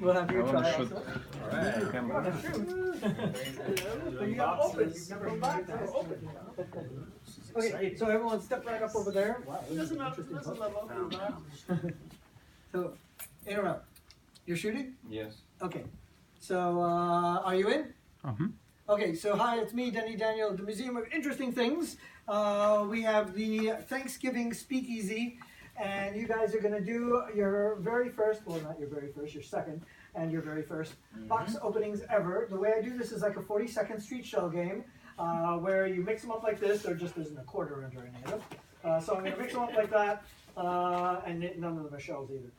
We'll have you try shoot. also. Alright. You want to shoot. But you have open. You've never back, so open. Okay, so everyone step right up over there. Wow, this is an interesting post. So, interrupt. You're shooting? Yes. Okay. So, are you in? Uh-huh. Okay, so hi, it's me, Denny Daniel, at the Museum of Interesting Things. We have the Thanksgiving Speakeasy, and you guys are going to do your very first, well, not your very first, your second, and your very first box openings ever. The way I do this is like a 40-second street shell game, where you mix them up like this. There just isn't a quarter under any of them. So I'm going to mix them up like that, and none of them are shells either.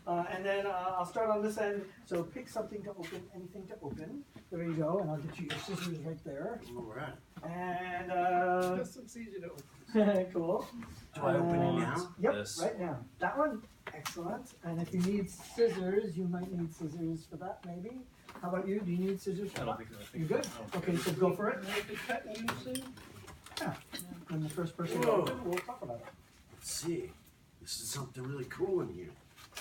And then I'll start on this end. So pick something to open, anything to open. There you go, and I'll get you your scissors right there. All right. And This looks easy to open. cool. Do I open it now? Yep, This. right now. That one, excellent. And if you need scissors, you might need scissors for that, maybe. How about you? Do you need scissors for I that? don't think so. You good? Okay, so go for it. And I have to cut using. Yeah. When the first person Whoa. goes, we'll talk about it. Let's see. This is something really cool in here.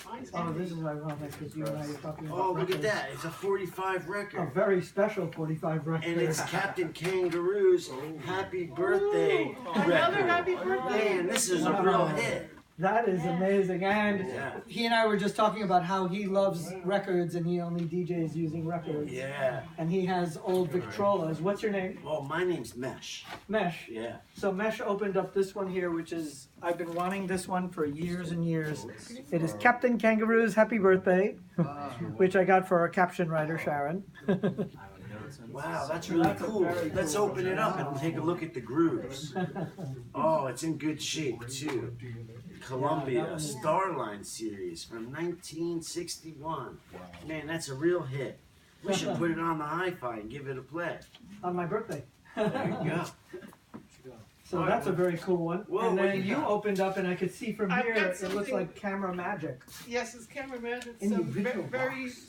Mine's Oh, heavy. this is what I want, because you and I are talking about Oh, look records. at that. It's a 45 A record. very special 45 record. And it's Captain Kangaroo's Happy Birthday Another record. happy birthday. Man, this is a real hit. That is amazing. And Yeah. he and I were just talking about how he loves records and he only DJs using records. Yeah. And he has old Victrolas. What's your name? Oh, my name's Mesh. Mesh. Yeah. So Mesh opened up this one here, which is, I've been wanting this one for years and years. It is Captain Kangaroo's Happy Birthday, which I got for our caption writer, Sharon. Wow, that's really That's a cool. very Let's cool open it up and take a look at the grooves. Oh, it's in good shape, too. Columbia Starline series from 1961. Man, that's a real hit. We should put it on the hi-fi and give it a play. On my birthday. There you go. So that's a very cool one. Whoa, And what do then you you got? opened up, and I could see from I've here, got it looks something- like camera magic. Yes, it's camera magic. In the Some original very box.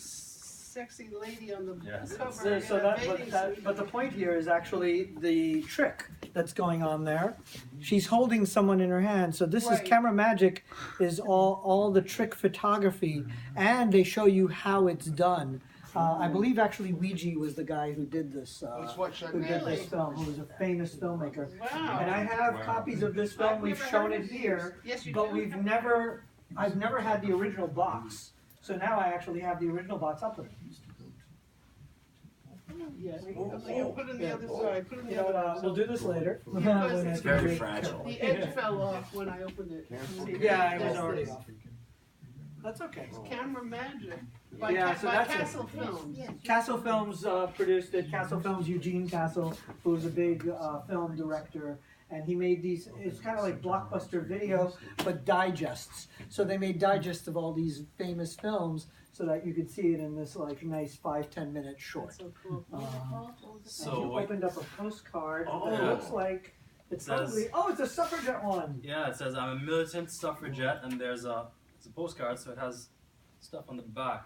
sexy lady on the Yes. cover. So, in so a that, bathing suit. but the point here is actually the trick that's going on there. She's holding someone in her hand. So this is Right. camera magic, is all the trick photography, and they show you how it's done. I believe actually Ouija was the guy who did this. Who did this film? Who was a famous filmmaker. Wow. And I have copies of this film. I've We've never shown heard it of here, Yes, you but do. I've never had the original box. So now I actually have the original box up there. Yes. Oh, You put it on the other side. Put it on You the know, other we'll do this later. Because It's very fragile. The edge fell off when I opened it. See, Yeah, it was that's already this. off. That's okay. Camera magic. By, Yeah, so by that's it. Castle Films. Castle Films produced it. Castle Films, Eugene Castle, who was a big film director, and he made these. It's kind of like blockbuster video, but digests. So they made digests of all these famous films, so that you could see it in this like nice 5-10 minute short. That's so cool. So and you wait. opened up a postcard Oh. that looks like it's Says- probably it's a suffragette one. Yeah, it says I'm a militant suffragette, and it's a postcard, so it has stuff on the back.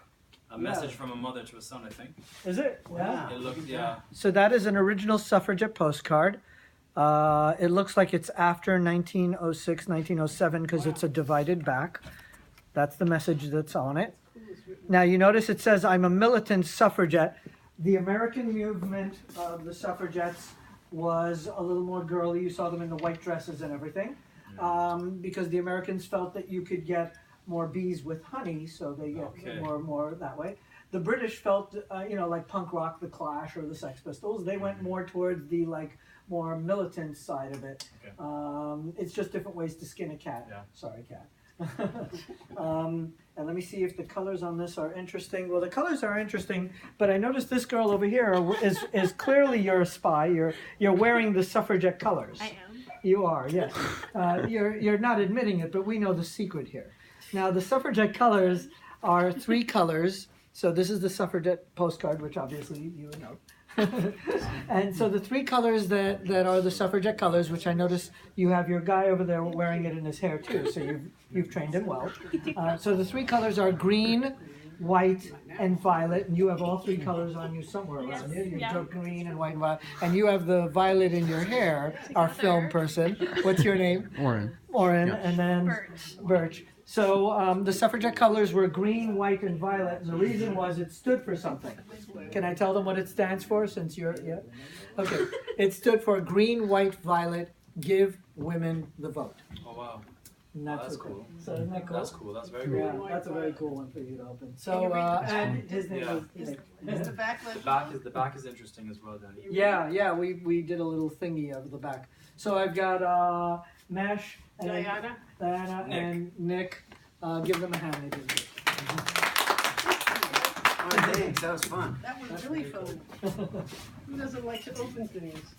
A message from a mother to a son, I think. Is it? Wow. It looked, yeah. So that is an original suffragette postcard. It looks like it's after 1906, 1907 because it's a divided back. That's the message that's on it. Now you notice it says, I'm a militant suffragette. The American movement of the suffragettes was a little more girly. You saw them in the white dresses and everything. Because the Americans felt that you could get more bees with honey, so they get Okay. more that way. The British felt, like punk rock, the Clash or the Sex Pistols, they went more towards the more militant side of it. Okay. It's just different ways to skin a cat. Yeah. Sorry, cat. And let me see if the colors on this are interesting. Well, the colors are interesting, but I noticed this girl over here is clearly you're a spy. You're wearing the suffragette colors. I am. You are, yes. You're not admitting it, but we know the secret here. Now, the suffragette colors are 3 colors. So this is the suffragette postcard, which obviously you would know. And so the 3 colors that are the suffragette colors, which I notice you have your guy over there wearing it in his hair too, so you've trained him well. So the 3 colors are green, white, and violet, and you have all 3 colors on you somewhere around you. You've got green and white and violet, and you have the violet in your hair, our film person. What's your name? Oren. Oren, and then Birch. Birch. So the suffragette colors were green, white, and violet, and the reason was it stood for something. Can I tell them what it stands for since you're, yeah? Okay, it stood for green, white, violet, give women the vote. Oh wow. And Oh, that's what cool. So isn't that cool? That's cool. That's very cool. Yeah, that's a very cool one for you to open. So, Can you read the and back? his name Yeah. is Nick. Is the back The legible? back is interesting as well, Danny. Yeah, we did a little thingy of the back. So I've got Mesh and Diana? Diana Nick. and Nick. Give them a hand. They did good. Oh, thanks. That was fun. That was really fun. Who doesn't like to open things?